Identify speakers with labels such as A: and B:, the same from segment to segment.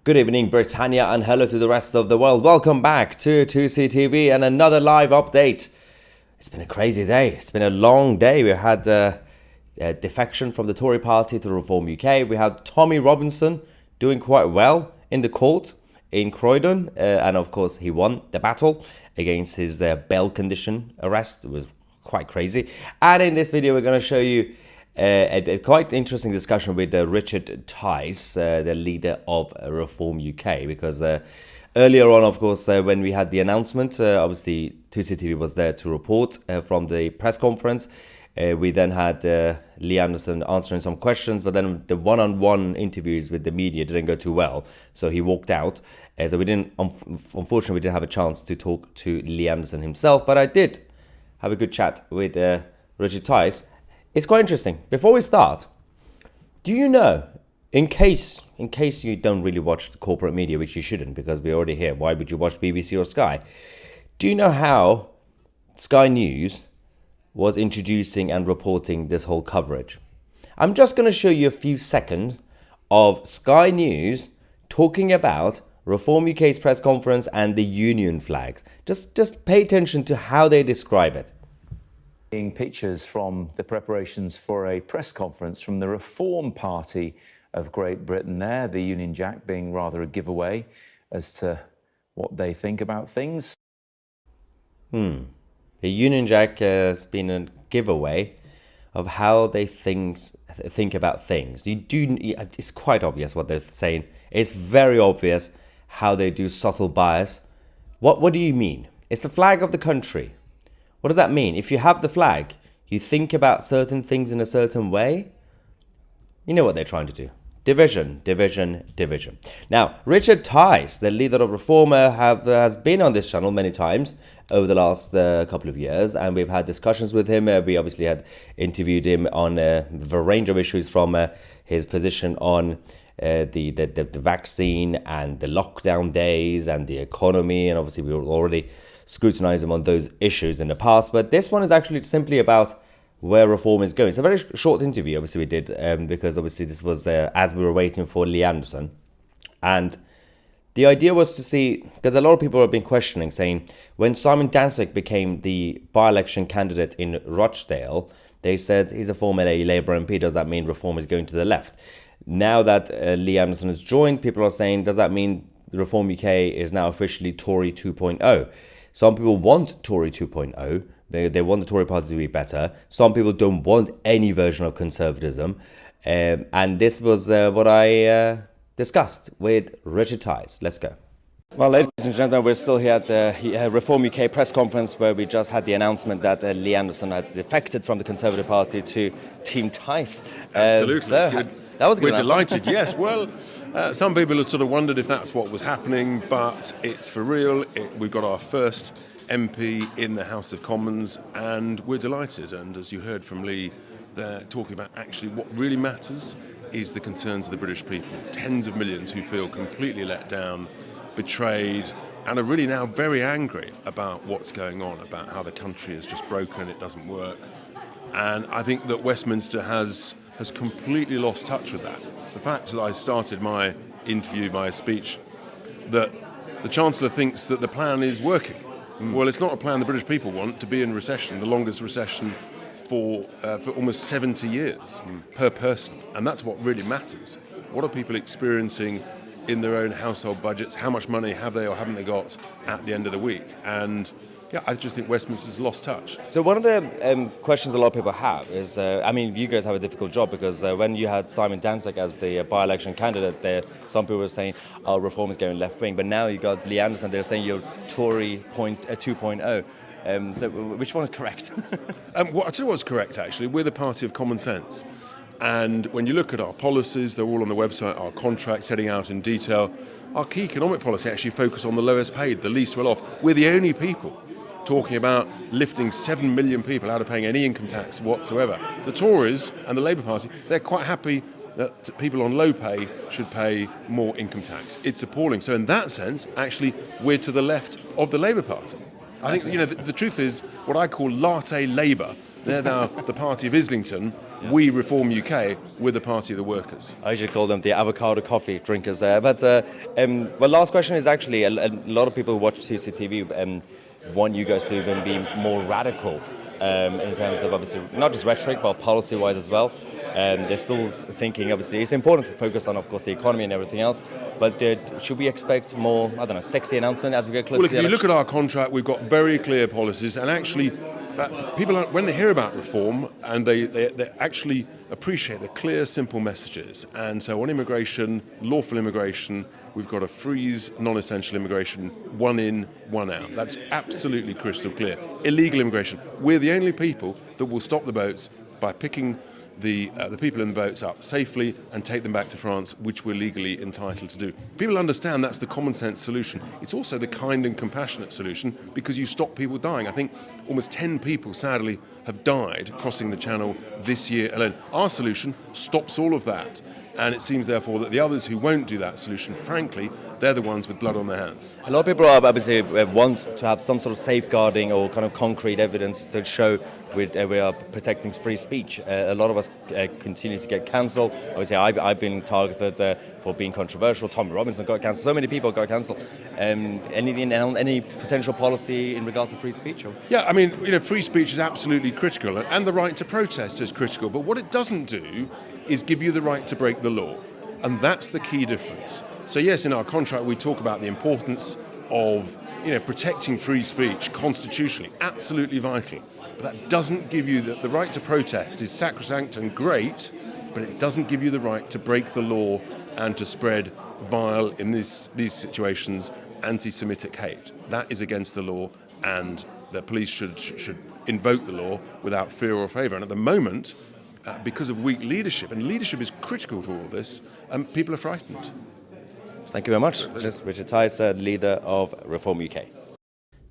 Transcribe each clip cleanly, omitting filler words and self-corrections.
A: Good evening, Britannia, and hello to the rest of the world. Welcome back to Tousi TV and another live update. It's been a crazy day. It's been a long day. We had defection from the Tory party to Reform UK. We had Tommy Robinson doing quite well in the court in Croydon. And of course, he won the battle against his bail condition arrest. It was quite crazy. And in this video, we're going to show you a quite interesting discussion with Richard Tice, the leader of Reform UK, because earlier on, of course, when we had the announcement, obviously Tousi TV was there to report from the press conference. We then had Lee Anderson answering some questions, but then the one-on-one interviews with the media didn't go too well, so he walked out. So we didn't, unfortunately, we didn't have a chance to talk to Lee Anderson himself, but I did have a good chat with Richard Tice. It's quite interesting. Before we start, do you know, in case you don't really watch the corporate media, which you shouldn't because we're already here, why would you watch BBC or Sky? Do you know how Sky News was introducing and reporting this whole coverage? I'm just going to show you a few seconds of Sky News talking about Reform UK's press conference and the union flags. Just pay attention to how they describe it.
B: Pictures from the preparations for a press conference from the Reform Party of Great Britain there, the Union Jack being rather a giveaway as to what they think about things.
A: The Union Jack has been a giveaway of how they think about things. It's quite obvious what they're saying. It's very obvious how they do subtle bias. What do you mean? It's the flag of the country. What does that mean? If you have the flag, you think about certain things in a certain way. You know what they're trying to do. Division, division, division. Now, Richard Tice, the leader of Reform, has been on this channel many times over the last couple of years, and we've had discussions with him. We obviously had interviewed him on a range of issues, from his position on the vaccine and the lockdown days and the economy, and obviously we were already scrutinise him on those issues in the past, but this one is actually simply about where Reform is going. It's a very short interview, obviously, we did, because obviously this was as we were waiting for Lee Anderson. And the idea was to see, because a lot of people have been questioning, saying, when Simon Danczuk became the by-election candidate in Rochdale, they said he's a former Labour MP, does that mean Reform is going to the left? Now that Lee Anderson has joined, people are saying, does that mean Reform UK is now officially Tory 2.0? Some people want Tory 2.0. They want the Tory party to be better. Some people don't want any version of conservatism. And this was what I discussed with Richard Tice. Let's go. Well, ladies and gentlemen, we're still here at the Reform UK press conference, where we just had the announcement that Lee Anderson had defected from the Conservative Party to Team Tice.
C: Absolutely.
A: So, that was a good
C: We're
A: announcement.
C: delighted, yes. Well, some people have sort of wondered if that's what was happening, but it's for real. We've got our first MP in the House of Commons, and we're delighted. And as you heard from Lee, they're talking about actually what really matters is the concerns of the British people. Tens of millions who feel completely let down, betrayed, and are really now very angry about what's going on, about how the country is just broken, it doesn't work. And I think that Westminster has completely lost touch with that. The fact that I started my interview, my speech, that the Chancellor thinks that the plan is working. Well, it's not a plan the British people want, to be in recession, the longest recession for almost 70 years per person. And that's what really matters. What are people experiencing in their own household budgets? How much money have they or haven't they got at the end of the week? And yeah, I just think Westminster's lost touch.
A: So one of the questions a lot of people have is, I mean, you guys have a difficult job, because when you had Simon Danczuk as the by-election candidate there, some people were saying, oh, Reform is going left-wing, but now you got Lee Anderson, they're saying you're Tory 2.0. So which one is correct?
C: I'll tell you what's correct, actually. We're the party of common sense. And when you look at our policies, they're all on the website, our contracts setting out in detail. Our key economic policy actually focus on the lowest paid, the least well off. We're the only people talking about lifting 7 million people out of paying any income tax whatsoever. The Tories and the Labour Party, they're quite happy that people on low pay should pay more income tax. It's appalling. So in that sense, actually, we're to the left of the Labour Party. I think, the truth is, what I call latte Labour They're now the party of Islington. We Reform UK, we're the party of the workers.
A: I usually call them the avocado coffee drinkers there. But well, last question is actually a lot of people who watch Tousi TV want you guys to even be more radical in terms of obviously not just rhetoric but policy-wise as well. They're still thinking, obviously, it's important to focus on, of course, the economy and everything else. But should we expect more, I don't know, sexy announcement as we get closer
C: Well,
A: to the
C: if you
A: election?
C: look at our contract, we've got very clear policies, and actually, people, when they hear about reform, and they actually appreciate the clear, simple messages. And so on immigration, lawful immigration, we've got to freeze non-essential immigration, one in, one out. That's absolutely crystal clear. Illegal immigration, we're the only people that will stop the boats by picking the people in the boats up safely and take them back to France, which we're legally entitled to do. People understand that's the common sense solution. It's also the kind and compassionate solution because you stop people dying. I think almost 10 people, sadly, have died crossing the Channel this year alone. Our solution stops all of that. And it seems, therefore, that the others who won't do that solution, frankly, they're the ones with blood on their hands.
A: A lot of people are obviously want to have some sort of safeguarding or kind of concrete evidence to show we are protecting free speech. A lot of us continue to get cancelled. Obviously, I've been targeted for being controversial. Tommy Robinson got cancelled. So many people got cancelled. Any potential policy in regard to free speech? Or?
C: Yeah, I mean, free speech is absolutely critical, and the right to protest is critical. But what it doesn't do is give you the right to break the law. And that's the key difference. So yes, in our contract we talk about the importance of protecting free speech constitutionally, absolutely vital. But that doesn't give you the right to protest is sacrosanct and great, but it doesn't give you the right to break the law and to spread vile, in these situations, anti-Semitic hate. That is against the law, and the police should invoke the law without fear or favour. And at the moment, because of weak leadership, and leadership is critical to all this, people are frightened.
A: Thank you very much. Richard Tice, leader of Reform UK.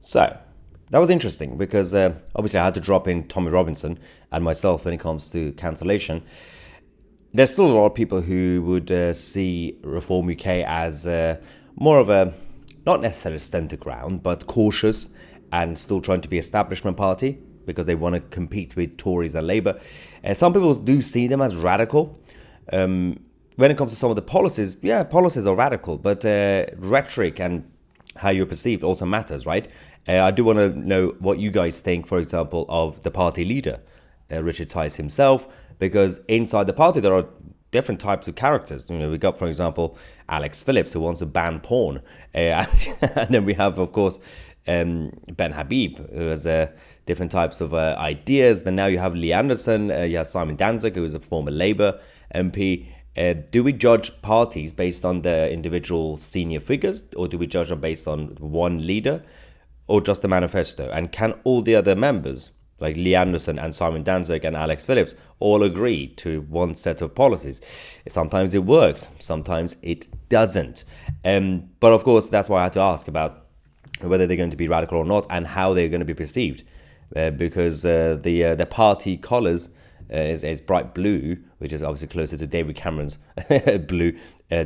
A: So, that was interesting because obviously I had to drop in Tommy Robinson and myself when it comes to cancellation. There's still a lot of people who would see Reform UK as more of a, not necessarily stunted ground, but cautious and still trying to be establishment party, because they want to compete with Tories and Labour. Some people do see them as radical. When it comes to some of the policies, yeah, policies are radical, but rhetoric and how you're perceived also matters, right? I do want to know what you guys think, for example, of the party leader, Richard Tice himself, because inside the party there are different types of characters. We got, for example, Alex Phillips, who wants to ban porn. And then we have, of course, Ben Habib, who has different types of ideas. Then now you have Lee Anderson, you have Simon Danzig, who is a former Labour MP. Do we judge parties based on the individual senior figures, or do we judge them based on one leader, or just the manifesto? And can all the other members, like Lee Anderson and Simon Danzig and Alex Phillips, all agree to one set of policies? Sometimes it works, sometimes it doesn't. But of course, that's why I had to ask about whether they're going to be radical or not, and how they're going to be perceived, because the party colours is bright blue, which is obviously closer to David Cameron's blue.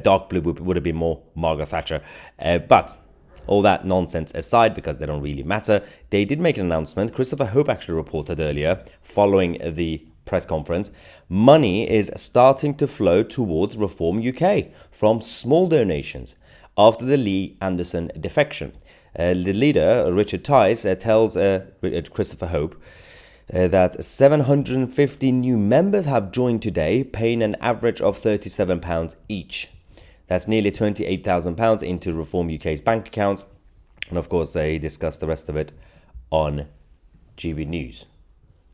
A: Dark blue would have been more Margaret Thatcher. But all that nonsense aside, because they don't really matter, they did make an announcement. Christopher Hope actually reported earlier, following the press conference, money is starting to flow towards Reform UK from small donations after the Lee Anderson defection. The leader, Richard Tice, tells Christopher Hope that 750 new members have joined today, paying an average of £37 each. That's nearly £28,000 into Reform UK's bank account. And of course, they discussed the rest of it on GB News.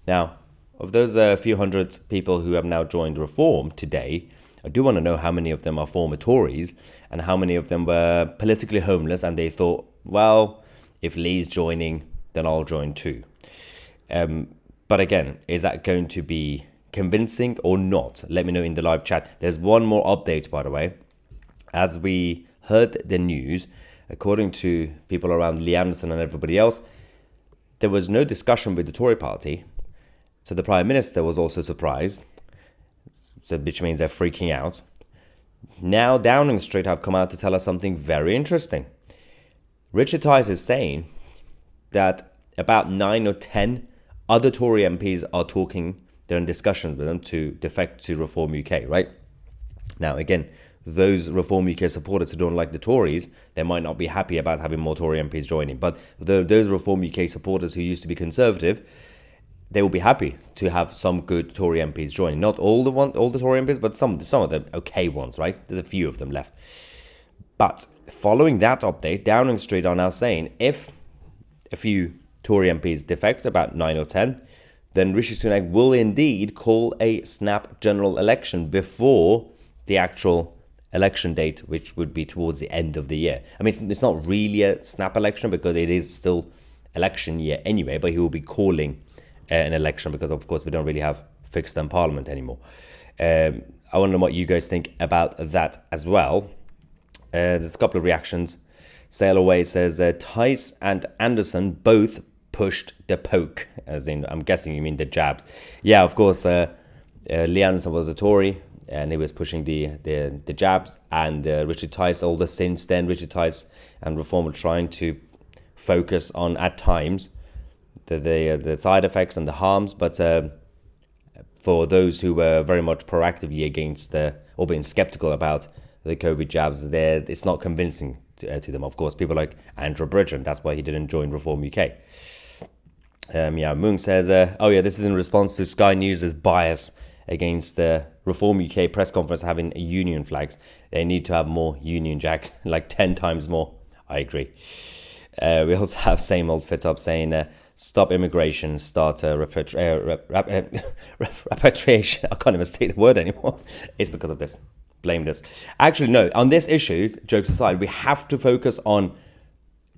A: Now, of those few hundred people who have now joined Reform today, I do want to know how many of them are former Tories and how many of them were politically homeless and they thought, well, if Lee's joining, then I'll join too. But again, is that going to be convincing or not? Let me know in the live chat. There's one more update, by the way. As we heard the news, according to people around Lee Anderson and everybody else, there was no discussion with the Tory party. So the Prime Minister was also surprised, so which means they're freaking out. Now Downing Street have come out to tell us something very interesting. Richard Tice is saying that about 9 or 10 other Tory MPs are talking, they're in discussions with them to defect to Reform UK, right? Now, again, those Reform UK supporters who don't like the Tories, they might not be happy about having more Tory MPs joining. But those Reform UK supporters who used to be Conservative, they will be happy to have some good Tory MPs joining. Not all the Tory MPs, but some of the okay ones, right? There's a few of them left. But following that update, Downing Street are now saying if a few Tory MPs defect, about 9 or 10, then Rishi Sunak will indeed call a snap general election before the actual election date, which would be towards the end of the year. I mean, it's not really a snap election because it is still election year anyway, but he will be calling an election because, of course, we don't really have fixed term parliament anymore. I want to know what you guys think about that as well. There's a couple of reactions. Sail Away says, Tice and Anderson both pushed the poke, as in, I'm guessing you mean the jabs. Yeah, of course, Lee Anderson was a Tory, and he was pushing the jabs, and Richard Tice, older since then, Richard Tice and Reform were trying to focus on, at times, the side effects and the harms, but for those who were very much proactively against or being skeptical about the COVID jabs, it's not convincing to them. Of course, people like Andrew Bridgen, that's why he didn't join Reform UK. Moon says, this is in response to Sky News' bias against the Reform UK press conference having union flags. They need to have more Union Jacks, like 10 times more. I agree. We also have Same Old Fit Up saying, stop immigration, start repatriation. I can't even state the word anymore. It's because of this. Blame this. Actually, no, on this issue, jokes aside, we have to focus on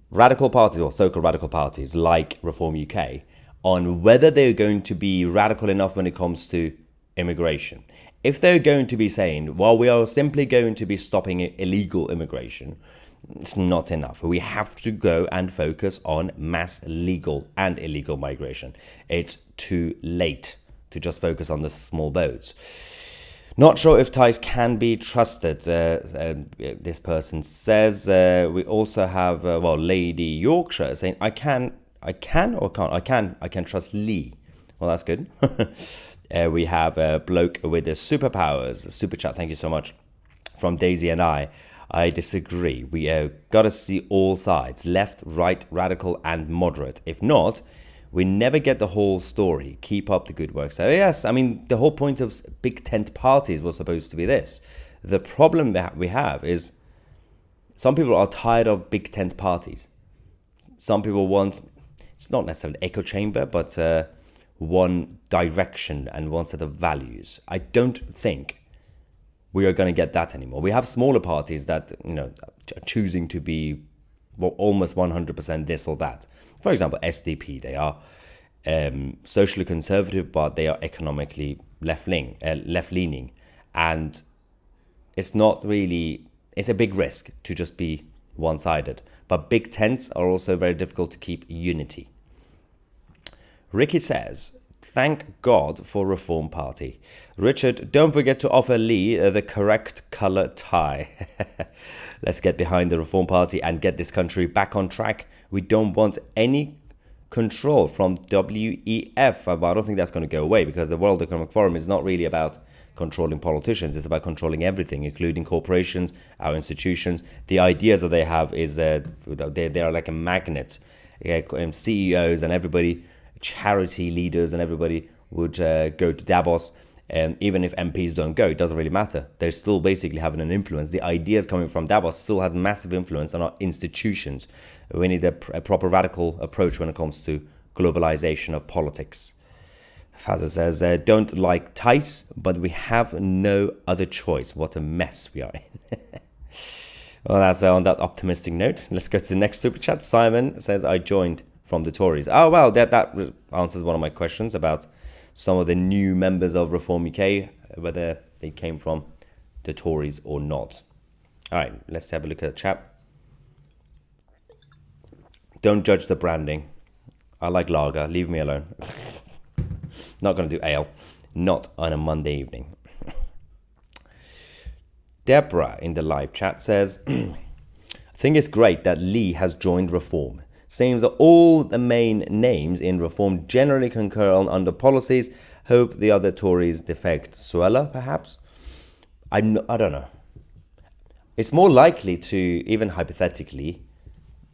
A: radical parties or so-called radical parties like Reform UK on whether they're going to be radical enough when it comes to immigration. If they're going to be saying, well, we are simply going to be stopping illegal immigration, it's not enough. We have to go and focus on mass legal and illegal migration. It's too late to just focus on the small boats. Not sure if Tice can be trusted, this person says. We also have, Lady Yorkshire saying, I can trust Lee. Well, that's good. We have a bloke with the superpowers, super chat, thank you so much, from Daisy and I disagree. We got to see all sides, left, right, radical and moderate. If not, we never get the whole story. Keep up the good work. So yes, I mean, the whole point of big tent parties was supposed to be this. The problem that we have is some people are tired of big tent parties. Some people want, it's not necessarily an echo chamber, but one direction and one set of values. I don't think we are going to get that anymore. We have smaller parties that, are choosing to be almost 100% this or that. For example, SDP, they are socially conservative, but they are economically left-leaning. And it's not really, it's a big risk to just be one-sided. But big tents are also very difficult to keep unity. Ricky says, thank God for Reform Party. Richard, don't forget to offer Lee the correct colour tie. Let's get behind the Reform Party and get this country back on track. We don't want any control from WEF. I don't think that's going to go away because the World Economic Forum is not really about controlling politicians. It's about controlling everything, including corporations, our institutions. The ideas that they have is they are like a magnet. CEOs and everybody, charity leaders and everybody would go to Davos. Even if MPs don't go, it doesn't really matter. They're still basically having an influence. The ideas coming from Davos still has massive influence on our institutions. We need a proper radical approach when it comes to globalization of politics. Fazza says, don't like Tice, but we have no other choice. What a mess we are in. Well, that's on that optimistic note. Let's go to the next super chat. Simon says, I joined from the Tories. Oh, well, that answers one of my questions about some of the new members of Reform UK, whether they came from the Tories or not. All right, let's have a look at the chat. Don't judge the branding. I like lager. Leave me alone. Not going to do ale. Not on a Monday evening. Deborah in the live chat says, I think it's great that Lee has joined Reform. Seems that all the main names in Reform generally concur on under policies. Hope the other Tories defect. Suella, perhaps? I don't know. It's more likely to, even hypothetically,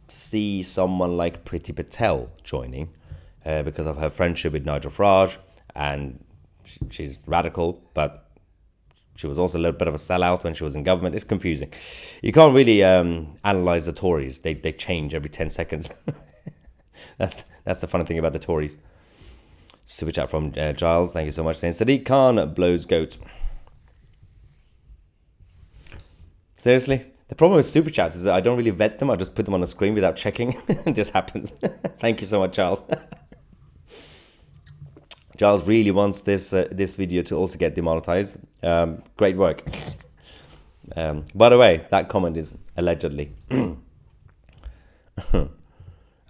A: see someone like Priti Patel joining because of her friendship with Nigel Farage, and she's radical, but she was also a little bit of a sellout when she was in government. It's confusing. You can't really analyse the Tories. They change every 10 seconds. That's the funny thing about the Tories. Super chat from Giles. Thank you so much. Saying Sadiq Khan blows goat. Seriously? The problem with super chats is that I don't really vet them. I just put them on the screen without checking. It just happens. Thank you so much, Giles. Giles really wants this video to also get demonetized. Great work. By the way, that comment is allegedly.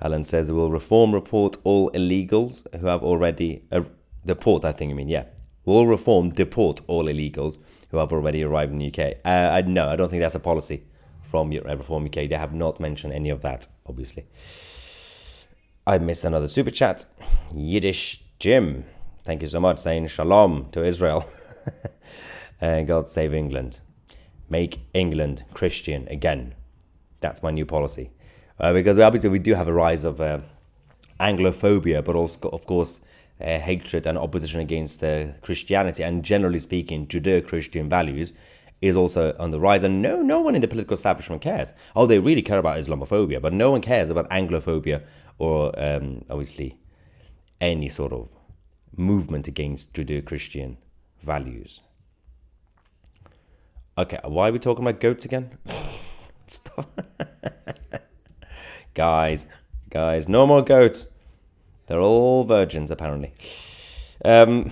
A: Alan says, will Reform report all illegals who have already... deport, I think you mean, yeah. Will Reform deport all illegals who have already arrived in the UK? No, I don't think that's a policy from Reform UK. They have not mentioned any of that, obviously. I missed another super chat. Yiddish Jim. Thank you so much, saying shalom to Israel. And God save England. Make England Christian again. That's my new policy. Because obviously we do have a rise of Anglophobia, but also, of course, hatred and opposition against Christianity, and generally speaking, Judeo-Christian values is also on the rise. And no one in the political establishment cares. Oh, they really care about Islamophobia, but no one cares about Anglophobia or obviously any sort of movement against Judeo-Christian values. Okay, why are we talking about goats again? Stop. Guys, no more goats. They're all virgins, apparently. Lone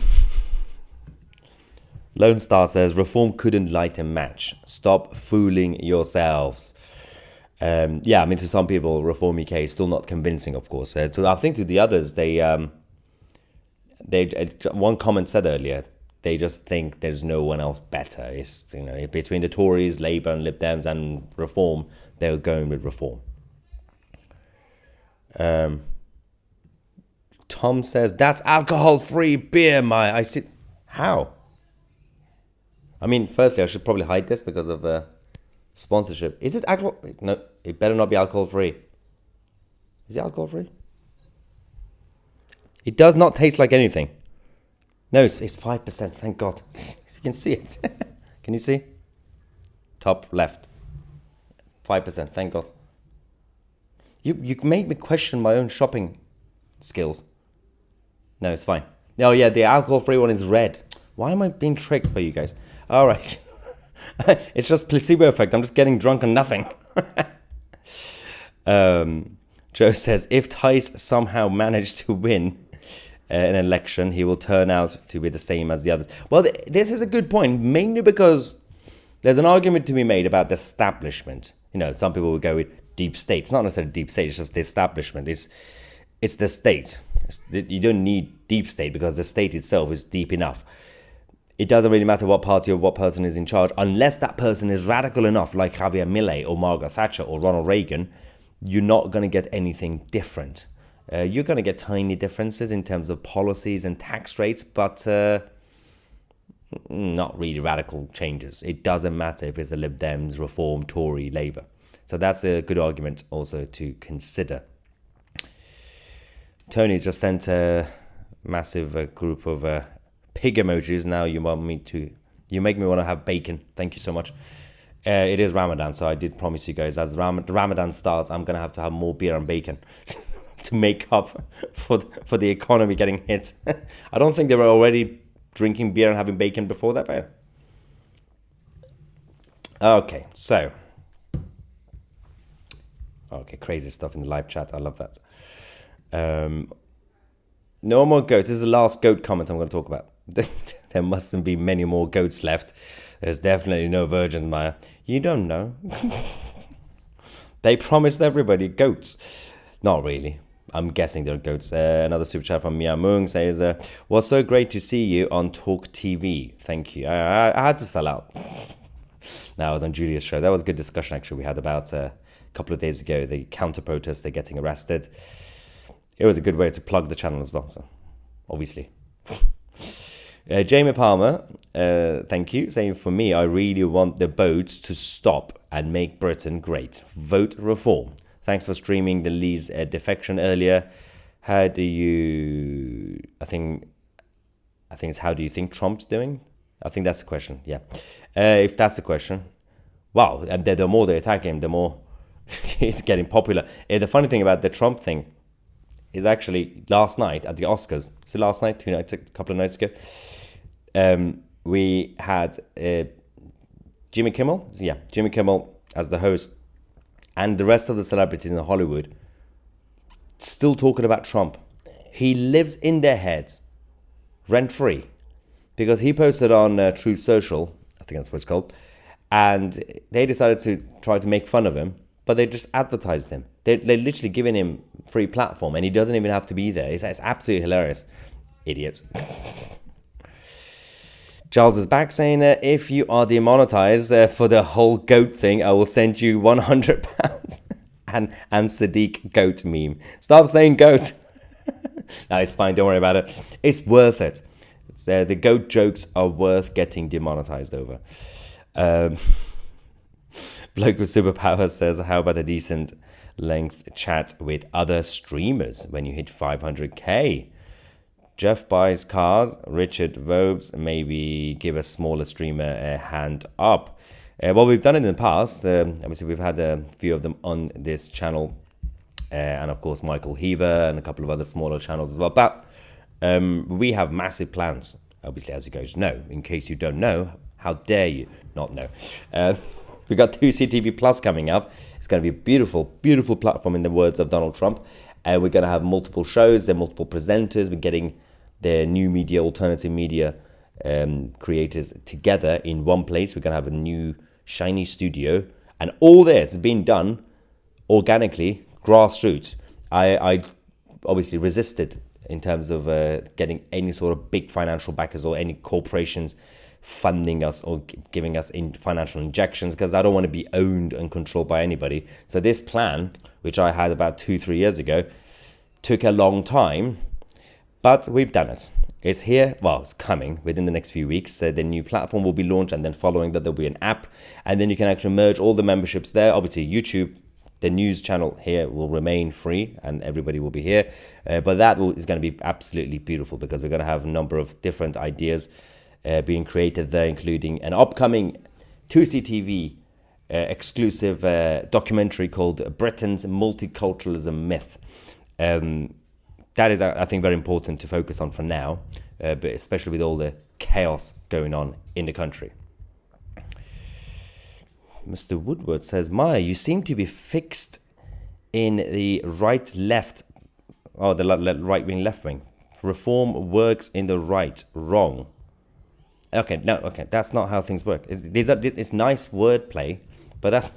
A: Star says, Reform couldn't light a match. Stop fooling yourselves. Yeah, I mean, to some people, Reform UK is still not convincing, of course. I think to the others, one comment said earlier, they just think there's no one else better. It's, between the Tories, Labour and Lib Dems and Reform, they're going with Reform. Tom says, that's alcohol-free beer, I see. How? I mean, firstly, I should probably hide this because of sponsorship. Is it alcohol? No, it better not be alcohol-free. Is it alcohol-free? It does not taste like anything. No, it's 5%, thank God. You can see it. Can you see? Top left. 5%, thank God. You made me question my own shopping skills. No, it's fine. Oh yeah, the alcohol-free one is red. Why am I being tricked by you guys? All right. It's just placebo effect. I'm just getting drunk on nothing. Joe says, if Tice somehow managed to win an election, he will turn out to be the same as the others. Well, this is a good point, mainly because there's an argument to be made about the establishment. Some people would go with deep state. It's not necessarily deep state, it's just the establishment. It's the state. You don't need deep state because the state itself is deep enough. It doesn't really matter what party or what person is in charge, unless that person is radical enough, like Javier Milei or Margaret Thatcher or Ronald Reagan. You're not going to get anything different. You're going to get tiny differences in terms of policies and tax rates, but not really radical changes. It doesn't matter if it's the Lib Dems, Reform, Tory, Labour. So that's a good argument also to consider. Tony just sent a massive group of pig emojis. Now you make me want to have bacon. Thank you so much. It is Ramadan, so I did promise you guys, as Ramadan starts, I'm going to have more beer and bacon to make up for the economy getting hit. I don't think they were already drinking beer and having bacon before that, but okay, so. Okay, crazy stuff in the live chat. I love that. No more goats. This is the last goat comment I'm going to talk about. There mustn't be many more goats left. There's definitely no virgins, Maya. You don't know. They promised everybody goats. Not really. I'm guessing they're goats. Another super chat from Mia Mung says, was so great to see you on Talk TV. Thank you. I had to sell out. Now I was on Julia's show. That was a good discussion actually we had about a couple of days ago. The counter protester getting arrested. It was a good way to plug the channel as well. So obviously. Jamie Palmer, thank you, saying for me, I really want the boats to stop and make Britain great. Vote reform. Thanks for streaming the Lee's Defection earlier. How do you? I think it's how do you think Trump's doing? I think that's the question. Yeah, if that's the question, wow. And the more they attack him, the more he's getting popular. The funny thing about the Trump thing is actually last night at the Oscars. So last night, a couple of nights ago. We had Jimmy Kimmel. Yeah, Jimmy Kimmel as the host, and the rest of the celebrities in Hollywood still talking about Trump. He lives in their heads, rent free, because he posted on Truth Social, I think that's what it's called, and they decided to try to make fun of him, but they just advertised him. They're literally giving him free platform, and he doesn't even have to be there. It's absolutely hilarious. Idiots. Charles is back saying, if you are demonetized for the whole goat thing, I will send you £100. and Sadiq goat meme. Stop saying goat. No, it's fine. Don't worry about it. It's worth it. The goat jokes are worth getting demonetized over. Bloke with Superpower says, how about a decent length chat with other streamers when you hit 500k? Jeff buys cars. Richard Vobes, maybe give a smaller streamer a hand up. Well, we've done it in the past. Obviously, we've had a few of them on this channel. And of course, Michael Heaver and a couple of other smaller channels as well. But we have massive plans, obviously, as you guys know. In case you don't know, how dare you not know? We've got Tousi TV Plus coming up. It's going to be a beautiful, beautiful platform in the words of Donald Trump. We're going to have multiple shows and multiple presenters. We're getting the new media, alternative media creators together in one place. We're going to have a new shiny studio. And all this is being done organically, grassroots. I obviously resisted in terms of getting any sort of big financial backers or any corporations funding us or giving us financial injections, because I don't want to be owned and controlled by anybody. So this plan, which I had about 2-3 years ago, took a long time, but we've done it. It's here. Well, it's coming within the next few weeks. The new platform will be launched, and then following that, there'll be an app, and then you can actually merge all the memberships there. Obviously, YouTube, the news channel here will remain free, and everybody will be here. But that is going to be absolutely beautiful, because we're going to have a number of different ideas being created there, including an upcoming Tousi TV exclusive documentary called Britain's Multiculturalism Myth. That is, I think, very important to focus on for now, but especially with all the chaos going on in the country. Mr. Woodward says, Maya, you seem to be fixed in the right-left, the right-wing, left-wing. Reform works in the right, wrong. Okay, that's not how things work. It's nice wordplay, but that's...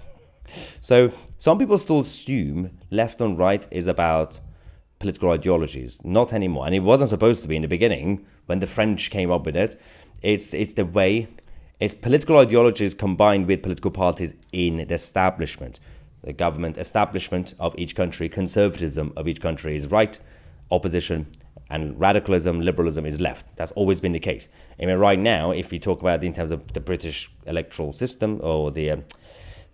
A: So some people still assume left and right is about political ideologies. Not anymore. And it wasn't supposed to be in the beginning when the French came up with it. It's the way... It's political ideologies combined with political parties in the establishment. The government establishment of each country, conservatism of each country is right, opposition, and radicalism, liberalism is left. That's always been the case. I mean, right now, if you talk about it in terms of the British electoral system or the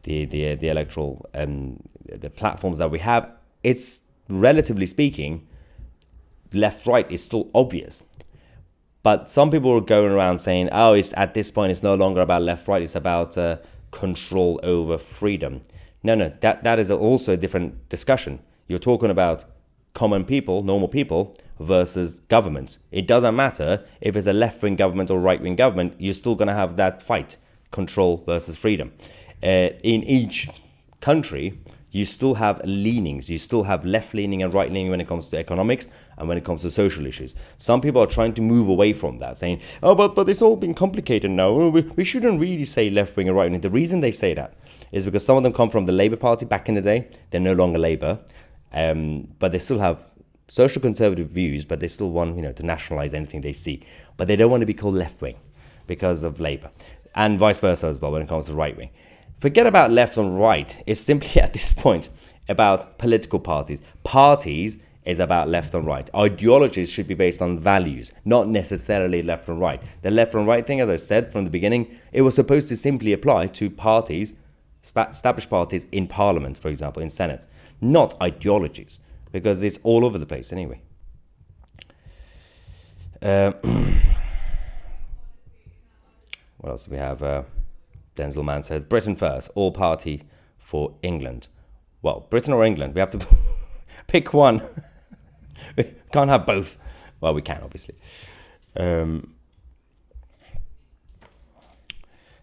A: electoral the platforms that we have, it's relatively speaking, left-right is still obvious. But some people are going around saying, oh, it's at this point, it's no longer about left-right, it's about control over freedom. No, that is also a different discussion. You're talking about common people, normal people, versus governments. It doesn't matter if it's a left-wing government or right-wing government, you're still going to have that fight, control versus freedom. In each country, you still have leanings. You still have left-leaning and right-leaning when it comes to economics and when it comes to social issues. Some people are trying to move away from that, saying, oh, but it's all been complicated now. We shouldn't really say left-wing and right-wing. The reason they say that is because some of them come from the Labour Party back in the day. They're no longer Labour, but they still have social conservative views, but they still want, to nationalise anything they see. But they don't want to be called left-wing because of Labour. and vice versa as well when it comes to right wing. Forget about left and right. It's simply at this point about political parties. Parties is about left and right. Ideologies should be based on values, not necessarily left and right. The left and right thing, as I said from the beginning, it was supposed to simply apply to parties, established parties in parliament, for example, in Senate, not ideologies, because it's all over the place anyway. What else do we have? Denzel Mann says, Britain first, all party for England. Well, Britain or England? We have to pick one. We can't have both. Well, we can, obviously.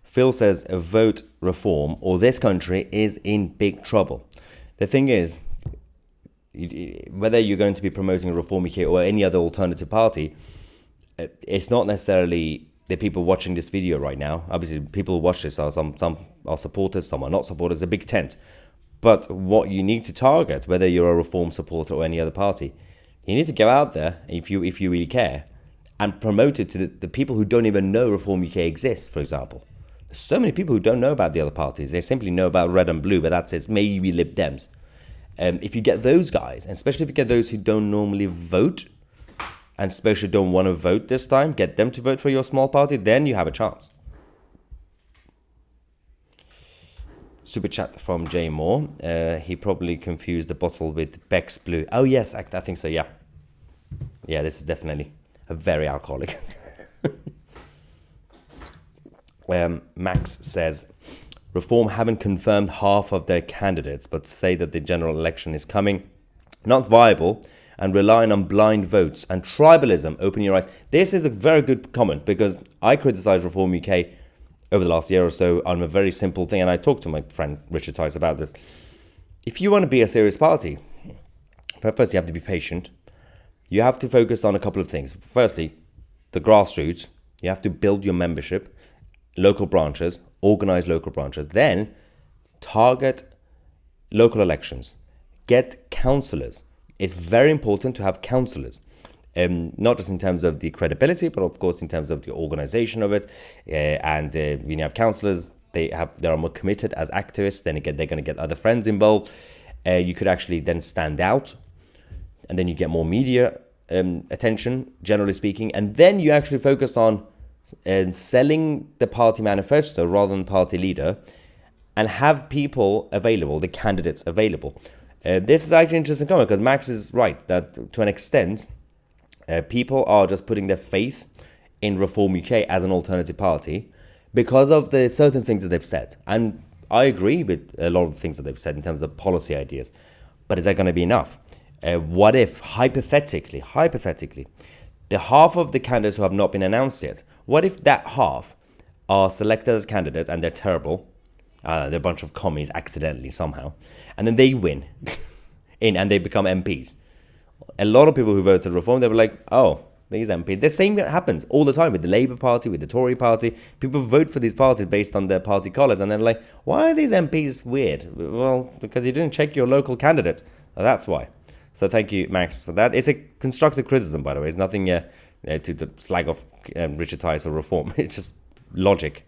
A: Phil says, a vote reform or this country is in big trouble. The thing is, whether you're going to be promoting Reform UK or any other alternative party, it's not necessarily the people watching this video right now. Obviously, people who watch this are some are supporters, some are not supporters. A big tent. But what you need to target, whether you're a Reform supporter or any other party, you need to go out there, if you really care, and promote it to the people who don't even know Reform UK exists, for example. There's so many people who don't know about the other parties. They simply know about Red and Blue, but that's it. Maybe Lib Dems. If you get those guys, and especially if you get those who don't normally vote, and especially don't want to vote this time, get them to vote for your small party, then you have a chance. Super chat from Jay Moore. He probably confused the bottle with Beck's Blue. Oh, yes, I think so, yeah. Yeah, this is definitely a very alcoholic. Max says, Reform haven't confirmed half of their candidates, but say that the general election is coming. Not viable and relying on blind votes and tribalism. Open your eyes. This is a very good comment because I criticized Reform UK over the last year or so on a very simple thing, and I talked to my friend Richard Tice about this. If you want to be a serious party, first you have to be patient. You have to focus on a couple of things. Firstly, the grassroots. You have to build your membership, local branches, organize local branches. Then target local elections. Get councillors. It's very important to have councillors. Not just in terms of the credibility, but of course in terms of the organization of it. When you have councillors, they are more committed as activists. Then again, they're going to get other friends involved. You could actually then stand out, and then you get more media attention, generally speaking. And then you actually focus on selling the party manifesto rather than party leader, and have people available, the candidates available. This is actually an interesting comment because Max is right that to an extent, people are just putting their faith in Reform UK as an alternative party because of the certain things that they've said. And I agree with a lot of the things that they've said in terms of policy ideas. But is that going to be enough? What if, hypothetically, the half of the candidates who have not been announced yet, what if that half are selected as candidates and they're terrible? They're a bunch of commies accidentally somehow. And then they win and they become MPs. A lot of people who voted Reform, they were like, oh, these MPs. The same happens all the time with the Labour Party, with the Tory Party. People vote for these parties based on their party colours. And they're like, why are these MPs weird? Well, because you didn't check your local candidate. That's why. So thank you, Max, for that. It's a constructive criticism, by the way. It's nothing to slag off Richard Tice or Reform. It's just logic.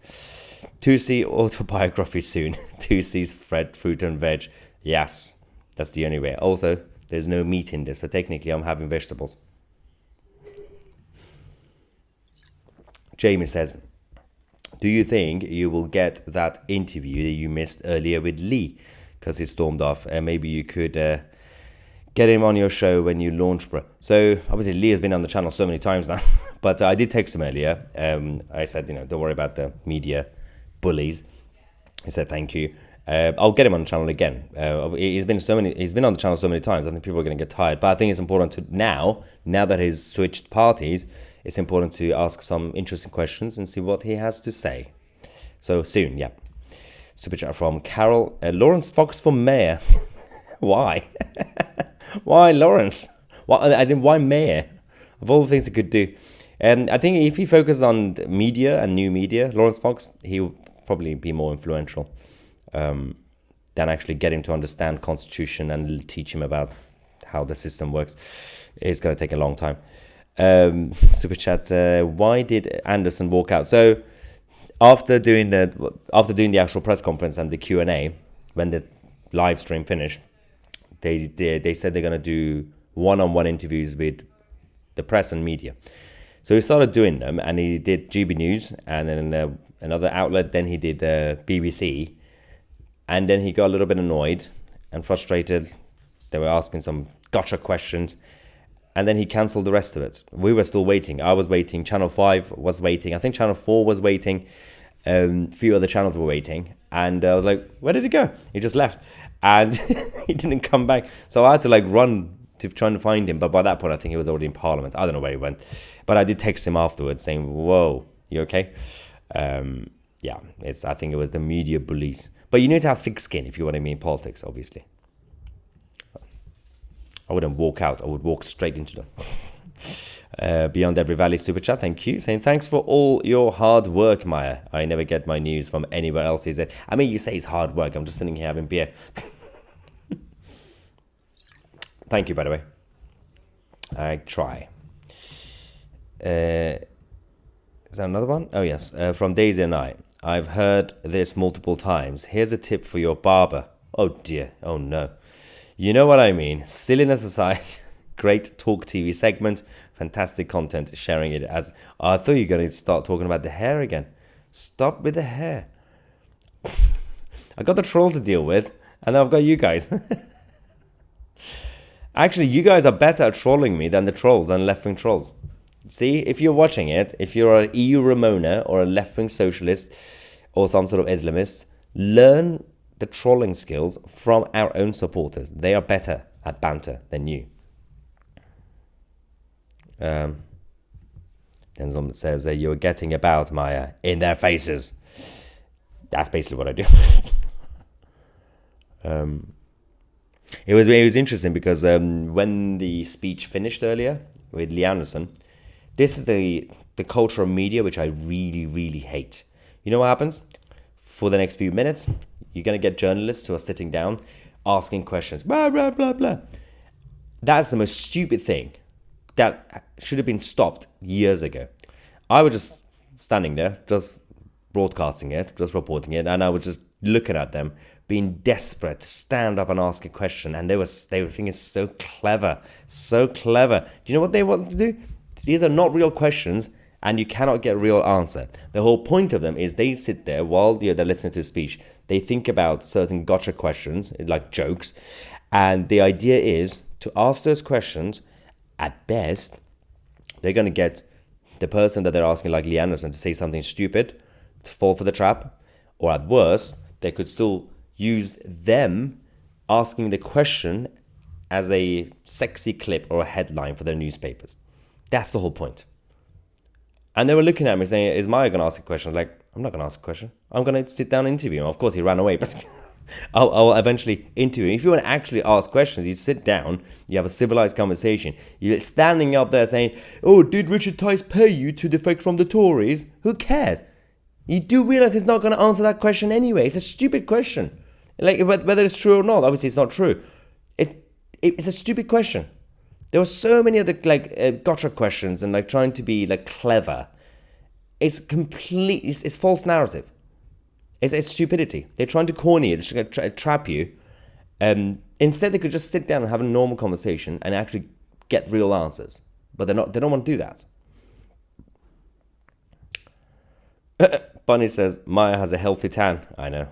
A: Tousi autobiography soon. Tousi's Fred, fruit and veg. Yes, that's the only way. Also, there's no meat in this, so technically I'm having vegetables. Jamie says, do you think you will get that interview that you missed earlier with Lee? Because he stormed off. Maybe you could get him on your show when you launch, bro. So obviously Lee has been on the channel so many times now. But I did text him earlier. I said, don't worry about the media bullies. He said, thank you. I'll get him on the channel again. He's been on the channel so many times. I think people are going to get tired. But I think it's important to now that he's switched parties, it's important to ask some interesting questions and see what he has to say. So soon, yeah. Super chat from Carol. Lawrence Fox for mayor. Why? Why Lawrence? Why mayor? Of all the things he could do. I think if he focuses on media and new media, Lawrence Fox, he will probably be more influential than actually get him to understand Constitution and teach him about how the system works. It's going to take a long time. Super chat, why did Anderson walk out? So after doing the actual press conference and the Q&A, when the live stream finished, they said they're going to do one-on-one interviews with the press and media. So he started doing them, and he did GB News, and then another outlet. Then he did BBC, and then he got a little bit annoyed and frustrated. They were asking some gotcha questions, and then he cancelled the rest of it. We were still waiting. I was waiting. Channel 5 was waiting. I think Channel 4 was waiting. A few other channels were waiting, and I was like, where did he go? He just left, and he didn't come back. So I had to run to try and find him, but by that point I think he was already in Parliament. I don't know where he went, but I did text him afterwards saying, whoa, you okay? I think it was the media bullies. But you need to have thick skin if you want to be in politics, obviously. I wouldn't walk out, I would walk straight into them. Beyond Every Valley super chat, thank you, saying thanks for all your hard work, Maya. I never get my news from anywhere else. He said, I mean, you say it's hard work, I'm just sitting here having beer. Thank you, by the way. I try. Is that another one? Oh, yes. From Daisy and I. I've heard this multiple times. Here's a tip for your barber. Oh, dear. Oh, no. You know what I mean. Silliness aside, great talk TV segment. Fantastic content. Sharing it as... Oh, I thought you were going to start talking about the hair again. Stop with the hair. I got the trolls to deal with, and I've got you guys. Actually, you guys are better at trolling me than the trolls and left-wing trolls. See, if you're watching it, if you're an EU Ramona or a left-wing socialist or some sort of Islamist, learn the trolling skills from our own supporters. They are better at banter than you. Then someone says that you're getting about, Maya, in their faces. That's basically what I do. It was interesting because when the speech finished earlier with Lee Anderson, this is the culture of media which I really, really hate. You know what happens? For the next few minutes, you're going to get journalists who are sitting down asking questions. Blah, blah, blah, blah. That's the most stupid thing that should have been stopped years ago. I was just standing there, just broadcasting it, just reporting it, and I was just looking at them, being desperate to stand up and ask a question, and they were thinking so clever, so clever. Do you know what they want to do? These are not real questions, and you cannot get a real answer. The whole point of them is they sit there while they're listening to a speech. They think about certain gotcha questions, like jokes, and the idea is to ask those questions. At best, they're going to get the person that they're asking, like Lee Anderson, to say something stupid, to fall for the trap, or at worst, they could still use them asking the question as a sexy clip or a headline for their newspapers. That's the whole point. And they were looking at me saying, is Maya going to ask a question? I was like, I'm not going to ask a question. I'm going to sit down and interview him. Of course, he ran away, but I'll eventually interview him. If you want to actually ask questions, you sit down, you have a civilized conversation. You're standing up there saying, oh, did Richard Tice pay you to defect from the Tories? Who cares? You do realize he's not going to answer that question anyway. It's a stupid question. Like, whether it's true or not, obviously it's not true. It's a stupid question. There were so many other gotcha questions and trying to be clever. It's it's false narrative. It's stupidity. They're trying to corner you. They're trying to trap you. Instead, they could just sit down and have a normal conversation and actually get real answers. But they don't want to do that. Bunny says, Maya has a healthy tan. I know.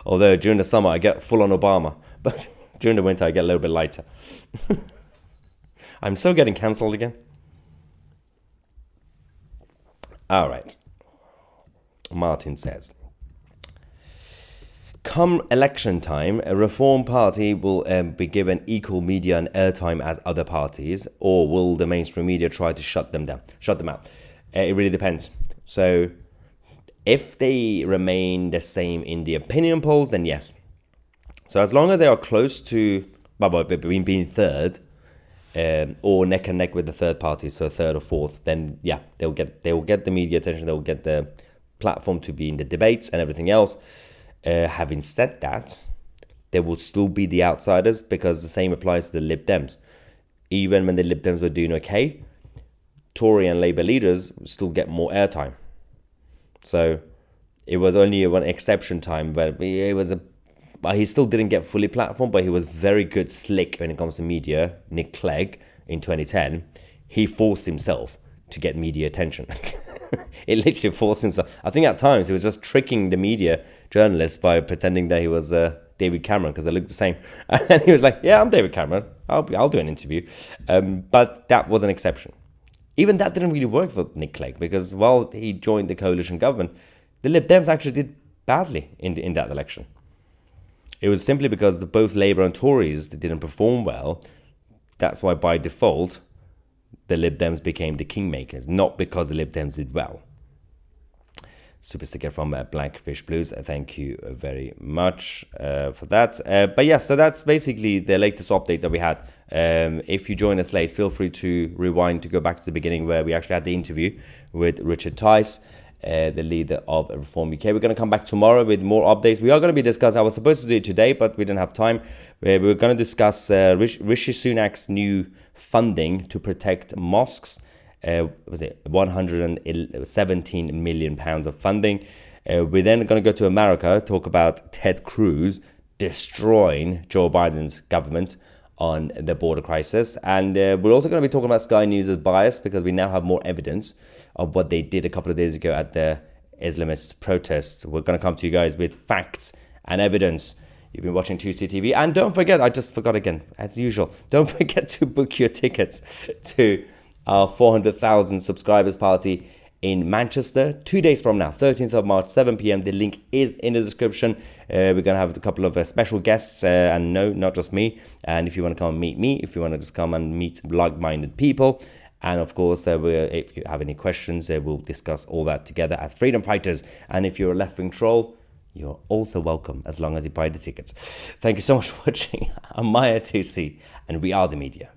A: Although during the summer, I get full on Obama. But during the winter, I get a little bit lighter. I'm still getting cancelled again. All right. Martin says, come election time, a Reform Party will be given equal media and airtime as other parties, or will the mainstream media try to shut them out? It really depends. So if they remain the same in the opinion polls, then yes. So as long as they are close to being third, or neck and neck with the third party, so third or fourth, then yeah, they will get the media attention, they will get the platform to be in the debates and everything else. Having said that, there will still be the outsiders, because the same applies to the Lib Dems. Even when the Lib Dems were doing okay, Tory and Labour leaders still get more airtime. So it was only one exception time, but he still didn't get fully platform, but he was very good, slick when it comes to media. Nick Clegg in 2010, he forced himself to get media attention. It literally forced himself. I think at times he was just tricking the media journalists by pretending that he was David Cameron because they looked the same. And he was like, yeah, I'm David Cameron. I'll do an interview. But that was an exception. Even that didn't really work for Nick Clegg because while he joined the coalition government, the Lib Dems actually did badly in that election. It was simply because both Labour and Tories didn't perform well. That's why by default, the Lib Dems became the kingmakers, not because the Lib Dems did well. Super sticker from Blackfish Blues. Thank you very much for that. But yeah, so that's basically the latest update that we had. If you join us late, feel free to rewind to go back to the beginning where we actually had the interview with Richard Tice, the leader of Reform UK. We're going to come back tomorrow with more updates. We are going to be discussing, I was supposed to do it today, but we didn't have time. We're going to discuss Rishi Sunak's new funding to protect mosques. Was it 117 million pounds of funding? We're then going to go to America, talk about Ted Cruz destroying Joe Biden's government on the border crisis. And we're also going to be talking about Sky News' bias because we now have more evidence of what they did a couple of days ago at the Islamist protests. We're going to come to you guys with facts and evidence. You've been watching Tousi TV. And don't forget, I just forgot again, as usual, don't forget to book your tickets to our 400,000 subscribers party in Manchester 2 days from now, 13th of March, 7 p.m. The link is in the description. We're going to have a couple of special guests, and no, not just me. And if you want to come and meet me, if you want to just come and meet like-minded people, and of course, if you have any questions, we'll discuss all that together as freedom fighters. And if you're a left-wing troll, you're also welcome as long as you buy the tickets. Thank you so much for watching. I'm Maya Tousi, and we are the media.